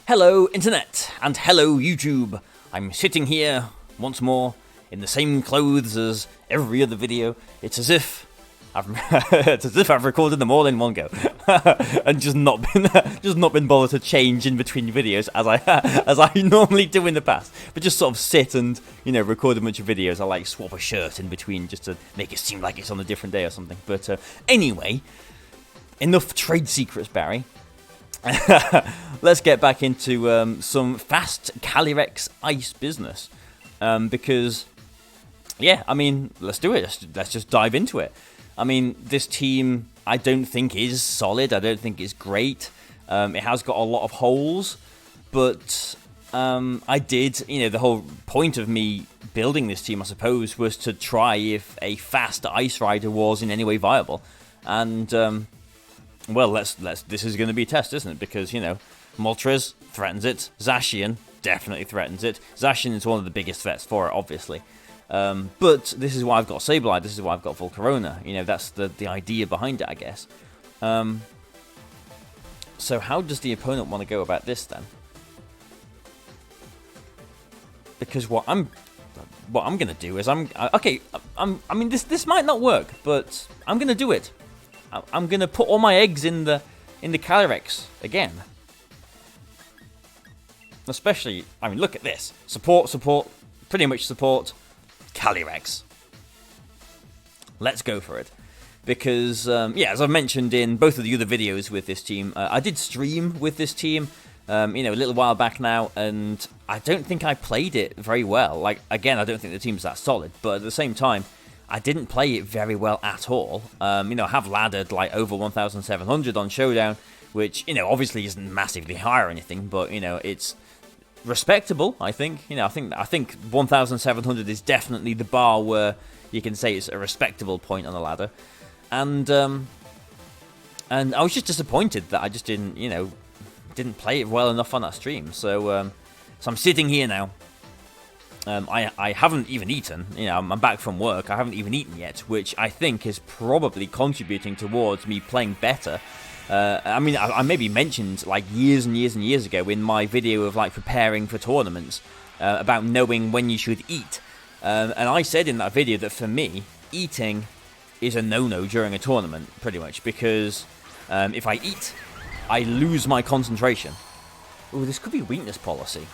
Hello Internet, and hello YouTube. I'm sitting here, once more, in the same clothes as every other video. It's as if I've recorded them all in one go, and just not been bothered to change in between videos as I normally do in the past. But just sort of sit and record a bunch of videos. I like swap a shirt in between just to make it seem like it's on a different day or something. But anyway, enough trade secrets, Barry. Let's get back into some fast Calyrex ice business, because yeah, I mean, let's do it. Let's just dive into it. I mean, this team I don't think is solid. I don't think it's great. It has got a lot of holes, but I did, the whole point of me building this team, I suppose, was to try if a fast Ice Rider was in any way viable, and well, this is going to be a test, isn't it? Because, Moltres threatens it. Zacian definitely threatens it. Zacian is one of the biggest threats for it, obviously. But this is why I've got Sableye. This is why I've got Volcarona. That's the idea behind it, I guess. So how does the opponent want to go about this, then? Because what I'm going to do is I mean, this might not work, but I'm going to do it. I'm going to put all my eggs in the Calyrex again. Especially, I mean, look at this. Support, pretty much support, Calyrex. Let's go for it. Because, yeah, as I've mentioned in both of the other videos with this team, I did stream with this team, a little while back now, and I don't think I played it very well. Like, again, I don't think the team's that solid, but at the same time, I didn't play it very well at all. I have laddered like over 1,700 on Showdown, which, obviously isn't massively high or anything, but, it's respectable, I think. I think 1,700 is definitely the bar where you can say it's a respectable point on the ladder. And I was just disappointed that I just didn't play it well enough on that stream. So I'm sitting here now. I haven't even eaten. I'm back from work. I haven't even eaten yet, which I think is probably contributing towards me playing better. I mean, I maybe mentioned like years and years and years ago in my video of like preparing for tournaments about knowing when you should eat. And I said in that video that for me, eating is a no-no during a tournament, pretty much, because if I eat, I lose my concentration. Ooh, this could be weakness policy.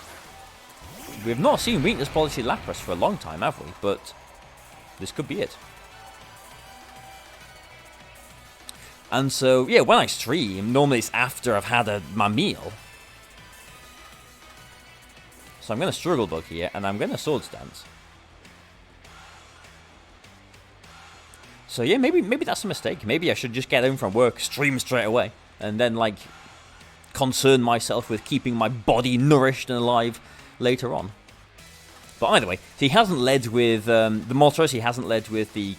We've not seen weakness policy Lapras for a long time, have we? But this could be it. And so, yeah, when I stream, normally it's after I've had my meal. So I'm going to Struggle Bug here, and I'm going to Swords Dance. So yeah, maybe that's a mistake. Maybe I should just get home from work, stream straight away, and then, like, concern myself with keeping my body nourished and alive later on. But either way, he hasn't led with the Moltres, he hasn't led with the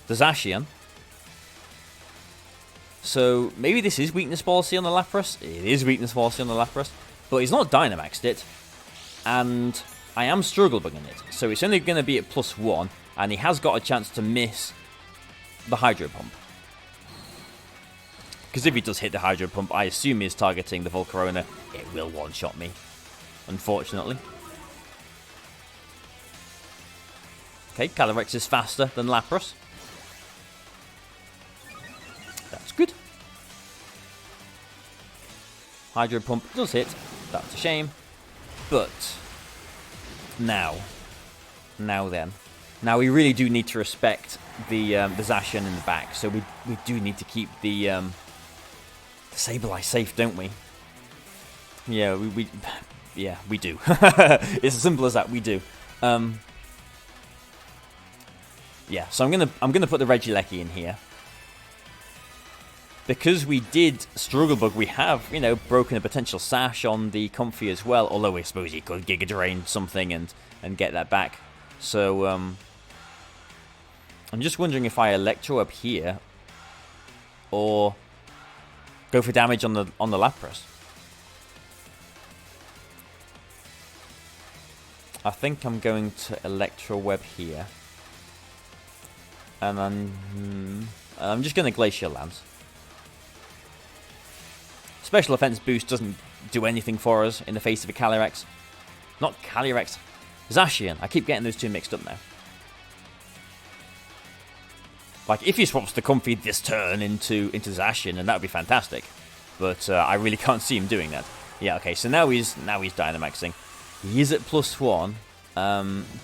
Zacian. So maybe this is weakness policy on the Lapras. It is weakness policy on the Lapras, but he's not Dynamaxed it, and I am Struggle Bugging it. So it's only going to be at +1, and he has got a chance to miss the Hydro Pump. Because if he does hit the Hydro Pump, I assume he's targeting the Volcarona. It will one-shot me, unfortunately. Okay, Calyrex is faster than Lapras. That's good. Hydro Pump does hit. That's a shame. But now then. Now we really do need to respect the Zacian in the back. So we do need to keep the Sableye safe, don't we? Yeah, we do. It's as simple as that. We do. Yeah, so I'm gonna put the Regieleki in here. Because we did Struggle Bug, we have, broken a potential Sash on the Comfy as well. Although I suppose he could Giga Drain something and get that back. So I'm just wondering if I Electro up here or go for damage on the Lapras. I think I'm going to Electro Web here. And then I'm just going to Glacial Lance. Special offense boost doesn't do anything for us in the face of a Calyrex. Not Calyrex, Zacian. I keep getting those two mixed up now. Like, if he swaps the Comfey this turn into Zacian, then that would be fantastic. But I really can't see him doing that. Yeah, okay, so now he's Dynamaxing. He is at +1,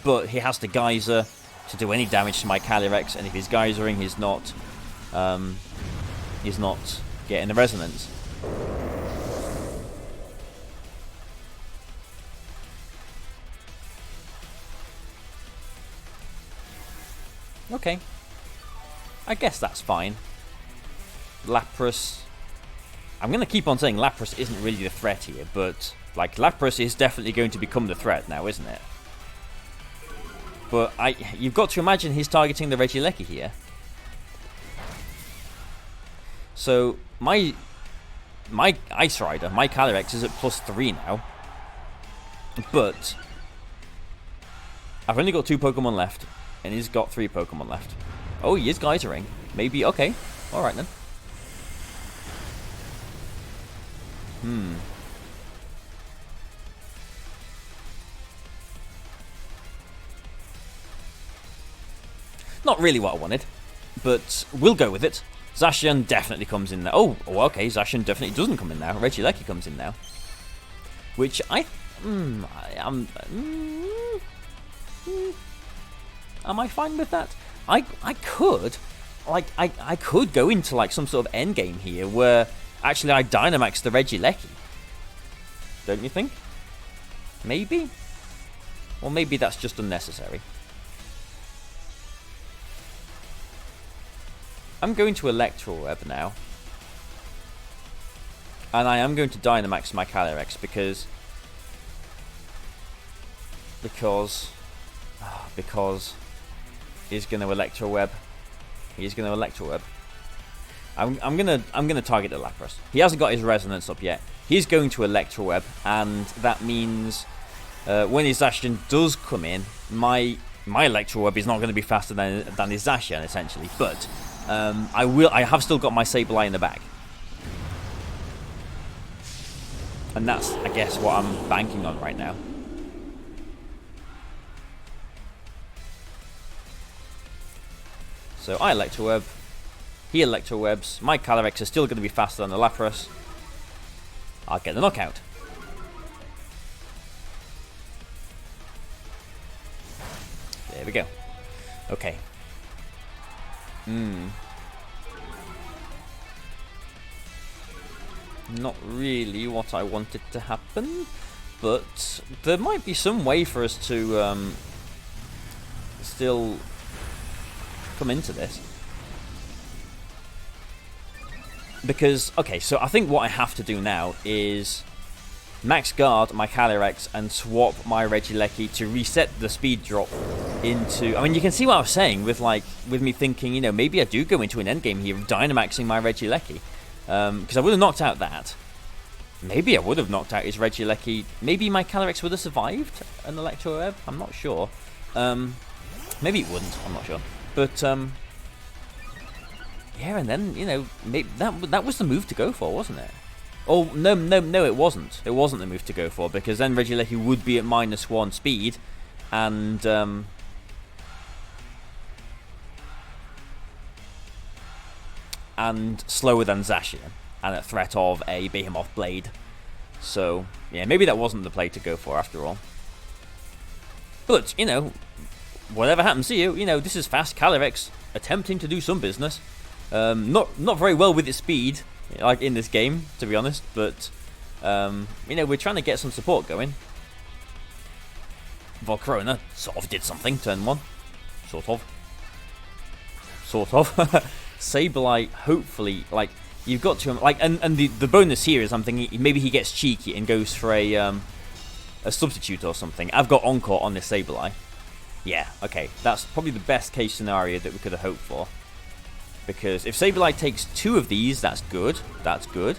but he has the Geyser to do any damage to my Calyrex, and if he's Geysering, he's not getting the Resonance. Okay. I guess that's fine. Lapras. I'm going to keep on saying Lapras isn't really the threat here, but like Lapras is definitely going to become the threat now, isn't it? But you've got to imagine he's targeting the Regieleki here. So my Ice Rider, my Calyrex is at +3 now. But I've only got 2 Pokemon left, and he's got 3 Pokemon left. Oh, he is Geysering. Maybe, okay. Alright then. Not really what I wanted, but we'll go with it. Zacian definitely comes in now. Oh, okay, Zacian definitely doesn't come in now. Regieleki comes in now. Which am I fine with that? I could, like, I could go into like some sort of end game here where actually I Dynamax the Regieleki. Don't you think? Maybe? Or maybe that's just unnecessary. I'm going to Electro Web now. And I am going to Dynamax my Calyrex because he's going to Electro Web. He's going to Electro Web. I'm gonna target the Lapras. He hasn't got his Resonance up yet. He's going to Electro Web, and that means when his Zacian does come in, my Electro Web is not going to be faster than his Zacian essentially. But I have still got my Sableye in the bag, and that's, I guess, what I'm banking on right now. So I Electro Web. He Electro Webs. My Calyrex is still going to be faster than the Lapras. I'll get the knockout. There we go. Okay. Not really what I wanted to happen, but there might be some way for us to still come into this. Because, okay, so I think what I have to do now is max guard my Calyrex and swap my Regieleki to reset the speed drop into... I mean, you can see what I was saying with me thinking, you know, maybe I do go into an endgame here of Dynamaxing my Regieleki. Because I would have knocked out that. Maybe I would have knocked out his Regieleki. Maybe my Calyrex would have survived an Electro Web. I'm not sure. Maybe it wouldn't. I'm not sure. But, yeah, and then, you know, maybe that was the move to go for, wasn't it? Oh, no, it wasn't. It wasn't the move to go for, because then Regieleki would be at -1 speed, and slower than Zacian, and a threat of a Behemoth Blade. So, yeah, maybe that wasn't the play to go for after all. But, you know, whatever happens to you, you know, this is fast Calyrex attempting to do some business. Not very well with its speed, like in this game, to be honest, but you know, we're trying to get some support going. Volcarona sort of did something, turn 1. Sort of. Sableye, hopefully, like, you've got to, like, and the bonus here is I'm thinking maybe he gets cheeky and goes for a substitute or something. I've got Encore on this Sableye. Yeah, okay, that's probably the best case scenario that we could have hoped for. Because if Sableye takes 2 of these, that's good. That's good.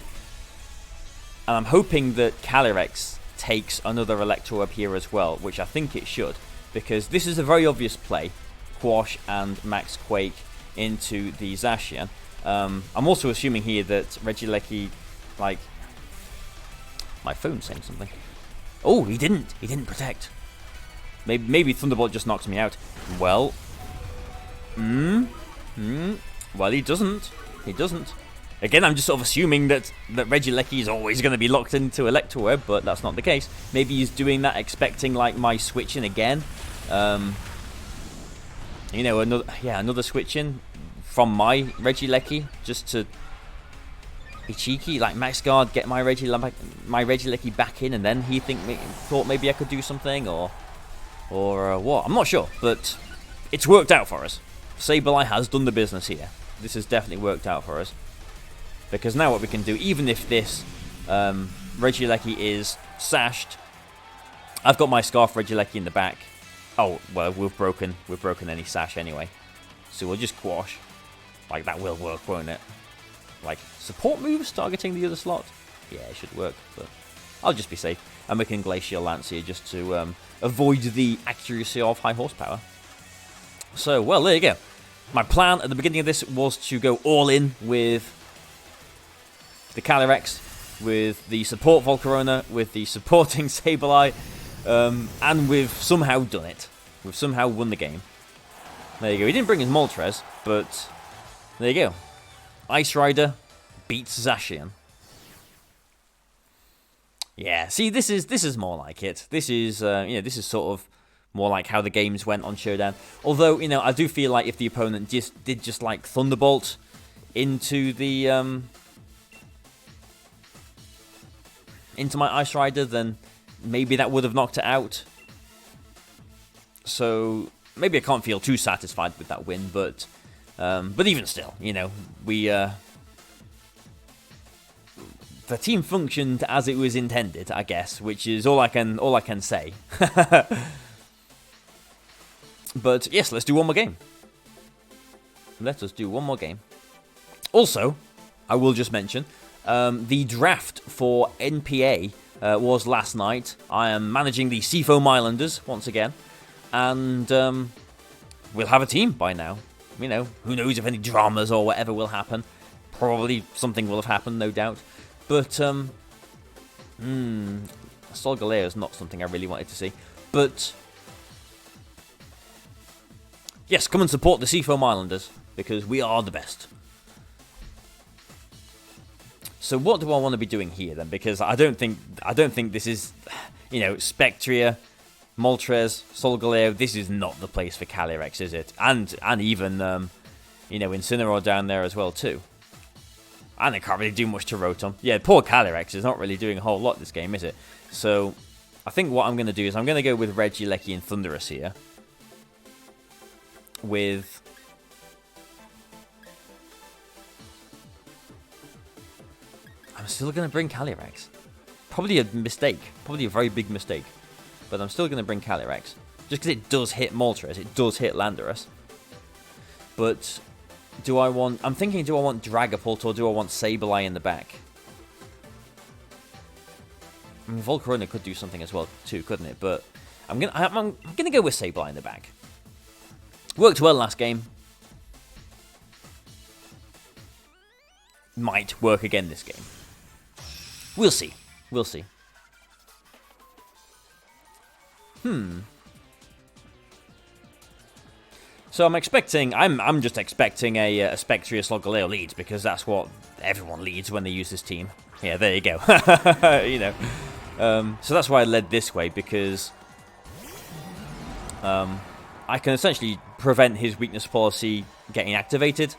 And I'm hoping that Calyrex takes another Electro Web here as well, which I think it should. Because this is a very obvious play. Quash and Max Quake into the Zacian. I'm also assuming here that Regieleki, like... My phone's saying something. Oh, he didn't. He didn't protect. Maybe Thunderbolt just knocks me out. Well. Well, he doesn't. He doesn't. Again, I'm just sort of assuming that Regieleki is always going to be locked into Electroweb, but that's not the case. Maybe he's doing that expecting, like, my switching again. You know, another switching from my Regieleki, just to be cheeky, like max guard, get my Regieleki back in, and then he thought maybe I could do something, or what? I'm not sure, but it's worked out for us. Sableye has done the business here. This has definitely worked out for us, because now what we can do, even if this Regieleki is sashed, I've got my Scarf Regieleki in the back. Oh well, we've broken any sash anyway, so we'll just quash. Like, that will work, won't it? Like, support moves targeting the other slot? Yeah, it should work, but I'll just be safe. And we can Glacial Lance here just to avoid the accuracy of high horsepower. So, well, there you go. My plan at the beginning of this was to go all in with the Calyrex, with the support Volcarona, with the supporting Sableye, and we've somehow done it. We've somehow won the game. There you go. He didn't bring his Moltres, but there you go. Ice Rider beats Zacian. Yeah, see, this is more like it. This is this is sort of more like how the games went on Showdown. Although, you know, I do feel like if the opponent did like Thunderbolt into the into my Ice Rider, then maybe that would have knocked it out. So maybe I can't feel too satisfied with that win, but even still, you know, the team functioned as it was intended, I guess, which is all I can say. But yes, let's do one more game. Let us do one more game. Also, I will just mention, the draft for NPA was last night. I am managing the Seafoam Islanders once again, and we'll have a team by now. You know, who knows if any dramas or whatever will happen. Probably something will have happened, no doubt. But, Solgaleo is not something I really wanted to see. But, yes, come and support the Seafoam Islanders, because we are the best. So what do I want to be doing here, then? Because I don't think this is, you know, Spectria, Moltres, Solgaleo. This is not the place for Calyrex, is it? And even, you know, Incineroar down there as well, too. And they can't really do much to Rotom. Yeah, poor Calyrex is not really doing a whole lot this game, is it? So, I think what I'm going to do is I'm going to go with Regieleki and Thundurus here. With... I'm still going to bring Calyrex. Probably a mistake. Probably a very big mistake. But I'm still going to bring Calyrex. Just because it does hit Moltres. It does hit Landorus. But... I'm thinking, do I want Dragapult or do I want Sableye in the back? I mean, Volcarona could do something as well too, couldn't it? But I'm gonna go with Sableye in the back. Worked well last game. Might work again this game. We'll see. We'll see. So I'm just expecting a Spectria Solgaleo lead, because that's what everyone leads when they use this team. Yeah, there you go. You know, so that's why I led this way, because I can essentially prevent his weakness policy getting activated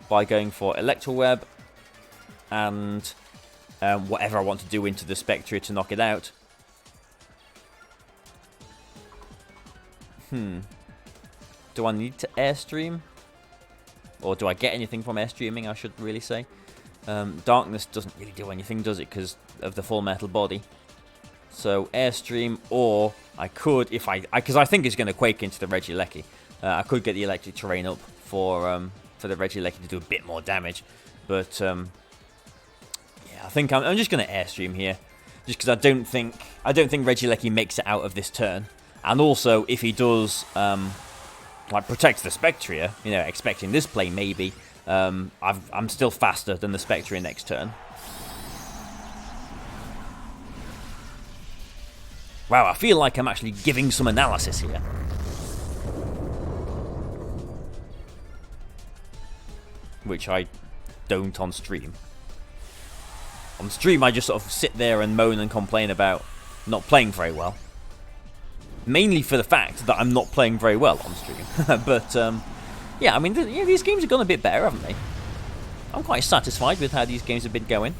by going for Electroweb and whatever I want to do into the Spectria to knock it out. Do I need to Airstream? Or do I get anything from Airstreaming, I should really say. Darkness doesn't really do anything, does it? Because of the full metal body. So Airstream, or I could, because I think it's going to Quake into the Regieleki. I could get the Electric Terrain up for the Regieleki to do a bit more damage. But, yeah, I think I'm just going to Airstream here. Just because I don't think Regieleki makes it out of this turn. And also, if he does... like, protect the Spectria, you know, expecting this play maybe, I'm still faster than the Spectria next turn. Wow, I feel like I'm actually giving some analysis here. Which I don't on stream. On stream, I just sort of sit there and moan and complain about not playing very well. Mainly for the fact that I'm not playing very well on stream. But, yeah, I mean, these games have gone a bit better, haven't they? I'm quite satisfied with how these games have been going.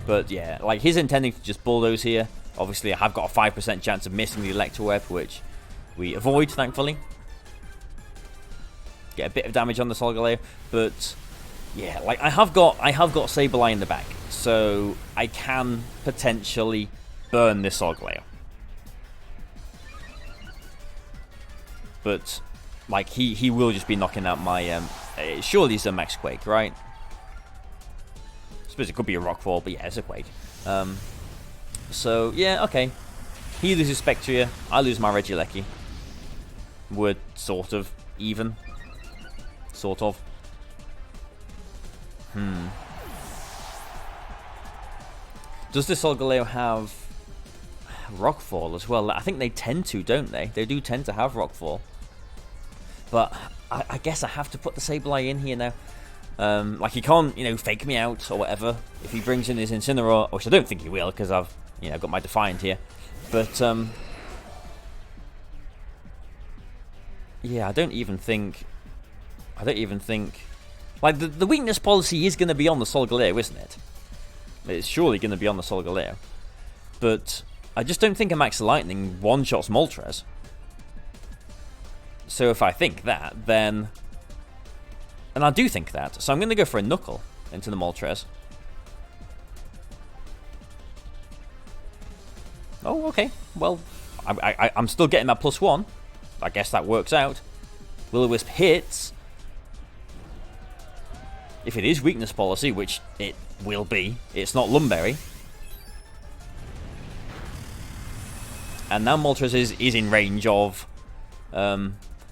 But, yeah, like, he's intending to just bulldoze here. Obviously, I have got a 5% chance of missing the Electroweb, which we avoid, thankfully. Get a bit of damage on the Solgaleo, but... yeah, like, I have got Sableye in the back, so I can potentially burn this Solgaleo. But, like, he will just be knocking out my, surely it's a Max Quake, right? I suppose it could be a Rockfall, but yeah, it's a Quake. So, yeah, okay. He loses Spectria, I lose my Regieleki. We're sort of even. Sort of. Does this Solgaleo have Rockfall as well? I think they tend to, don't they? They do tend to have Rockfall. But I guess I have to put the Sableye in here now. Like, he can't, you know, fake me out or whatever. If he brings in his Incineroar, which I don't think he will, because I've, you know, got my Defiant here. But, yeah, I don't even think... like, the weakness policy is going to be on the Solgaleo, isn't it? It's surely going to be on the Solgaleo. But I just don't think a Max Lightning one-shots Moltres. So if I think that, then... and I do think that. So I'm going to go for a Knuckle into the Moltres. Oh, okay. Well, I'm still getting that +1. I guess that works out. Will-O-Wisp hits. If it is weakness policy, which it will be, it's not Lumberry. And now Moltres is in range of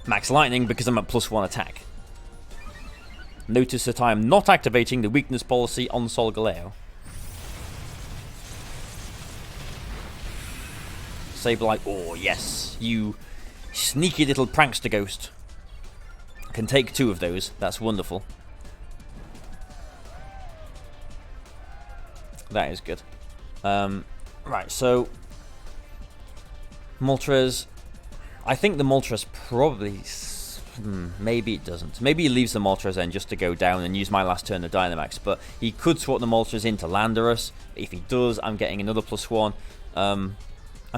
Max Lightning because I'm at +1 attack. Notice that I am not activating the weakness policy on Solgaleo. Sableye, oh yes, you sneaky little prankster ghost. Can take 2 of those, that's wonderful. That is good. Right, so... Moltres... I think the Moltres probably... maybe it doesn't. Maybe he leaves the Moltres then just to go down and use my last turn of Dynamax. But he could swap the Moltres into Landorus. If he does, I'm getting another +1. I'm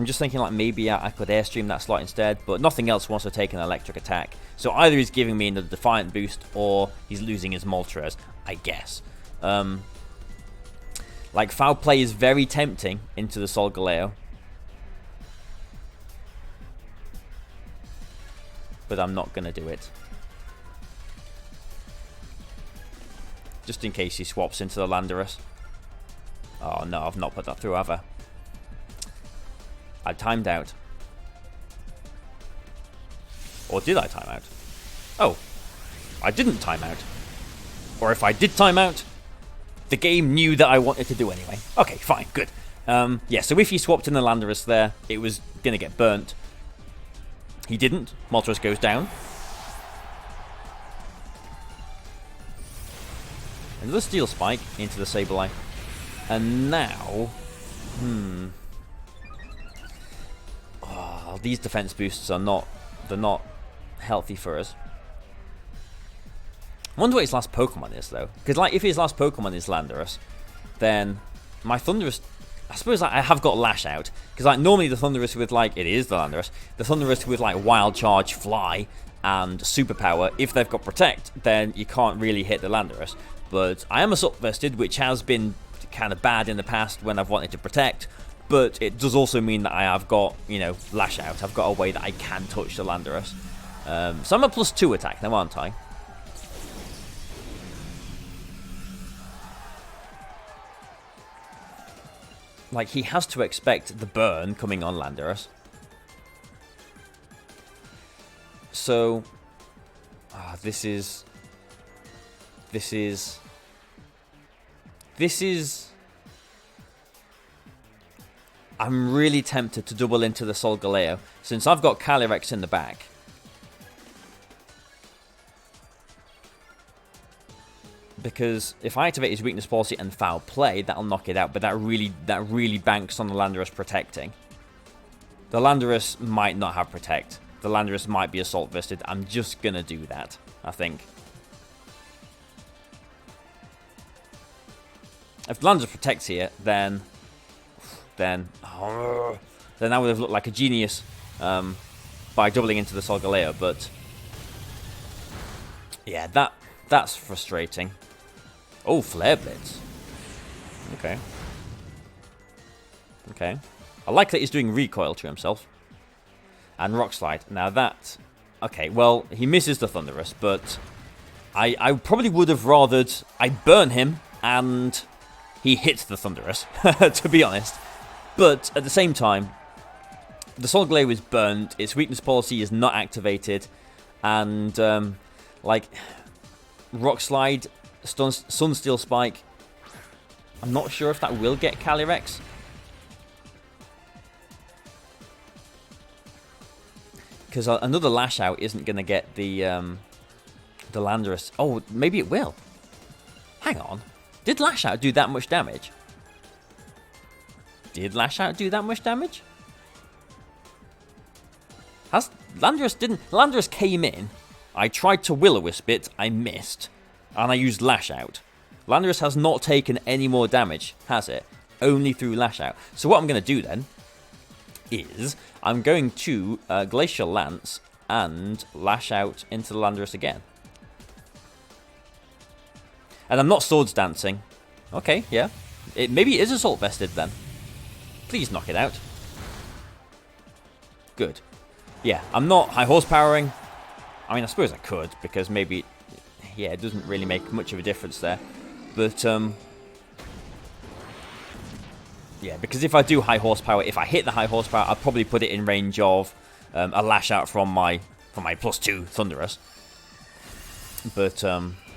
just thinking like maybe I could Airstream that slot instead. But nothing else wants to take an electric attack. So either he's giving me another Defiant boost or he's losing his Moltres, I guess. Like, Foul Play is very tempting into the Solgaleo. But I'm not going to do it. Just in case he swaps into the Landorus. Oh no, I've not put that through, have I? I timed out. Or did I time out? Oh, I didn't time out. Or if I did time out, the game knew that I wanted to do anyway. Okay, fine, good. Yeah, so if he swapped in the Landorus there, it was going to get burnt. He didn't. Moltres goes down. Another Steel Spike into the Sableye. And now... oh, these defense boosts are not... they're not healthy for us. I wonder what his last Pokemon is, though. Because, like, if his last Pokemon is Landorus, then my Thundurus... I suppose I have got Lash Out. Because, like, normally the Thundurus with, like... it is the Landorus. The Thundurus with, like, Wild Charge, Fly, and Superpower, if they've got Protect, then you can't really hit the Landorus. But I am Assault Vested, which has been kind of bad in the past when I've wanted to Protect. But it does also mean that I have got, you know, Lash Out. I've got a way that I can touch the Landorus. So I'm a +2 attack now, aren't I? Like, he has to expect the burn coming on Landorus. So... this is... I'm really tempted to double into the Solgaleo, since I've got Calyrex in the back. Because if I activate his weakness policy and foul play, that'll knock it out. But that really banks on the Landorus protecting. The Landorus might not have protect. The Landorus might be assault vested. I'm just gonna do that, I think. If the Landorus protects here, then I would have looked like a genius by doubling into the Solgaleo. But yeah, that's frustrating. Oh, Flare Blitz. Okay. Okay. I like that he's doing recoil to himself. And Rock Slide. Now that... Okay, well, he misses the Thunderous, but I probably would have rathered I burn him and he hits the Thunderous, to be honest. But at the same time, the Solgaleo is burned, its weakness policy is not activated, and, like, Rock Slide, Sunsteel Spike, I'm not sure if that will get Calyrex. Because another Lash Out isn't going to get the Landorus. Oh, maybe it will. Hang on. Did Lash Out do that much damage? Did Lash Out do that much damage? Landorus came in. I tried to Will-O-Wisp it. I missed. And I used Lash Out. Landorus has not taken any more damage, has it? Only through Lash Out. So what I'm going to do then is I'm going to Glacial Lance and Lash Out into the Landorus again. And I'm not Swords Dancing. Okay, yeah. Maybe it is Assault Vested then. Please knock it out. Good. Yeah, I'm not high horsepowering. I mean, I suppose I could, because maybe... Yeah, it doesn't really make much of a difference there. But, yeah, because if I do high horsepower, if I hit the high horsepower, I'll probably put it in range of a Lash Out from my +2 Thunderous. But,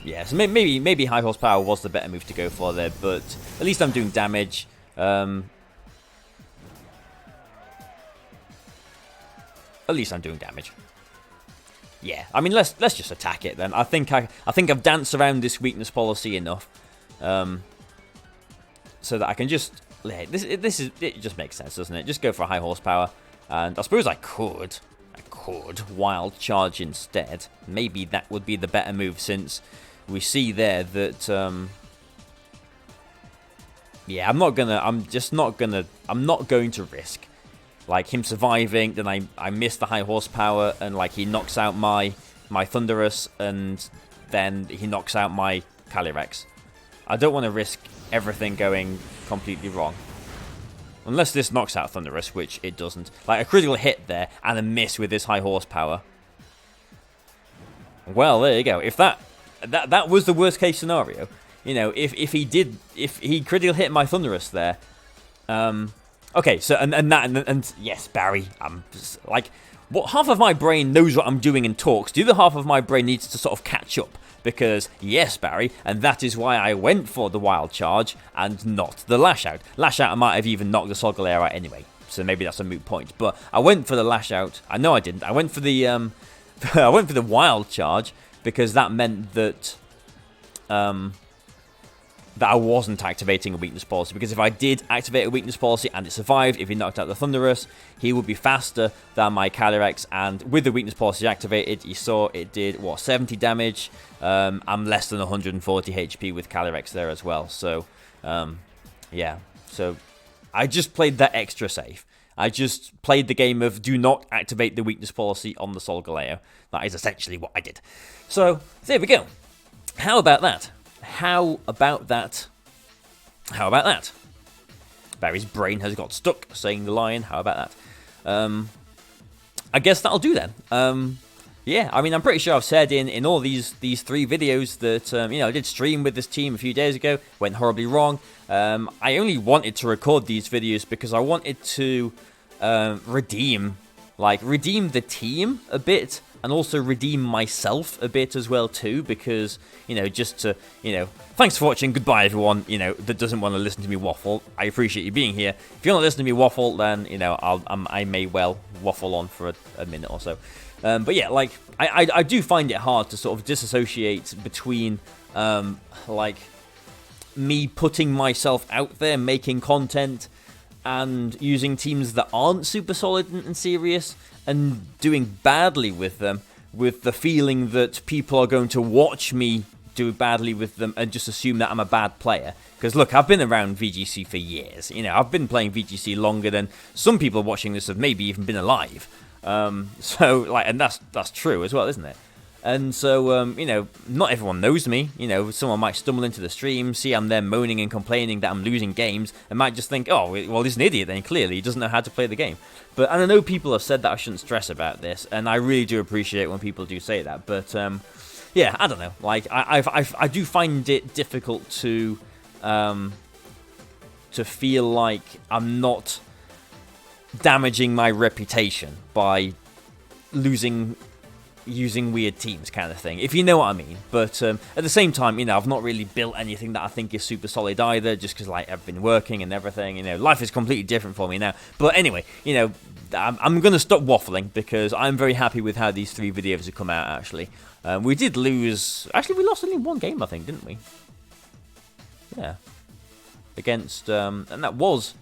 yeah, so maybe high horsepower was the better move to go for there, but at least I'm doing damage. At least I'm doing damage. Yeah, I mean, let's just attack it then. I think I've danced around this weakness policy enough, so that I can just... It just makes sense, doesn't it? Just go for a high horsepower, and I suppose I could Wild Charge instead. Maybe that would be the better move, since we see there that yeah, I'm not going to risk like him surviving, then I miss the high horsepower, and like he knocks out my Thunderous, and then he knocks out my Calyrex. I don't want to risk everything going completely wrong. Unless this knocks out Thunderous, which it doesn't. Like a critical hit there, and a miss with this high horsepower. Well, there you go. If that was the worst case scenario, you know, if he critical hit my Thunderous there, okay, so and yes, Barry, I'm just, like, what half of my brain knows what I'm doing and talks. The other half of my brain needs to sort of catch up. Because, yes, Barry, and that is why I went for the Wild Charge and not the Lash Out. Lash Out, I might have even knocked the Solgaleo out anyway, so maybe that's a moot point. But I went for the Lash Out. I know I didn't. I went for the I went for the Wild Charge because that meant that that I wasn't activating a weakness policy. Because if I did activate a weakness policy and it survived, if he knocked out the Thunderous, he would be faster than my Calyrex. And with the weakness policy activated, you saw it did, what, 70 damage? I'm less than 140 HP with Calyrex there as well. So, yeah. So, I just played that extra safe. I just played the game of do not activate the weakness policy on the Solgaleo. That is essentially what I did. So, there we go. How about that? How about that? How about that? Barry's brain has got stuck saying the line. How about that? I guess that'll do then. Yeah, I mean, I'm pretty sure I've said in all these 3 videos that, you know, I did stream with this team a few days ago. Went horribly wrong. I only wanted to record these videos because I wanted to redeem the team a bit and also redeem myself a bit as well too, because, you know, just to, you know, thanks for watching, goodbye everyone, you know, that doesn't want to listen to me waffle. I appreciate you being here. If you want to listen to me waffle, then, you know, I may well waffle on for a minute or so. But yeah, like, I do find it hard to sort of disassociate between, like, me putting myself out there, making content, and using teams that aren't super solid and serious, and doing badly with them, with the feeling that people are going to watch me do badly with them and just assume that I'm a bad player. Because look, I've been around VGC for years. You know, I've been playing VGC longer than some people watching this have maybe even been alive. So, like, and that's true as well, isn't it? And so, you know, not everyone knows me. You know, someone might stumble into the stream, see I'm there moaning and complaining that I'm losing games, and might just think, oh, well, he's an idiot then, clearly. He doesn't know how to play the game. But, and I know people have said that I shouldn't stress about this, and I really do appreciate when people do say that. But, yeah, I don't know. Like, I do find it difficult to feel like I'm not damaging my reputation by using weird teams kind of thing, if you know what I mean. But at the same time, you know, I've not really built anything that I think is super solid either, just because, like, I've been working and everything, you know, life is completely different for me now. But anyway, you know, I'm going to stop waffling, because I'm very happy with how these 3 videos have come out, actually. We did lose, actually we lost only 1 game, I think, didn't we? Yeah. Against, and that was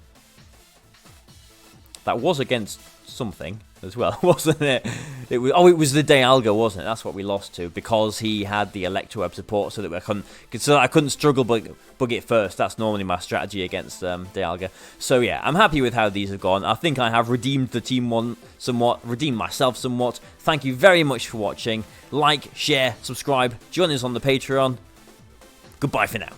against something as well, wasn't it? It was the Dialga, wasn't it? That's what we lost to, because he had the Electroweb support, so that I couldn't struggle bug it first. That's normally my strategy against Dialga. So yeah, I'm happy with how these have gone. I think I have redeemed the team somewhat, redeemed myself somewhat. Thank you very much for watching. Like, share, subscribe, join us on the Patreon. Goodbye for now.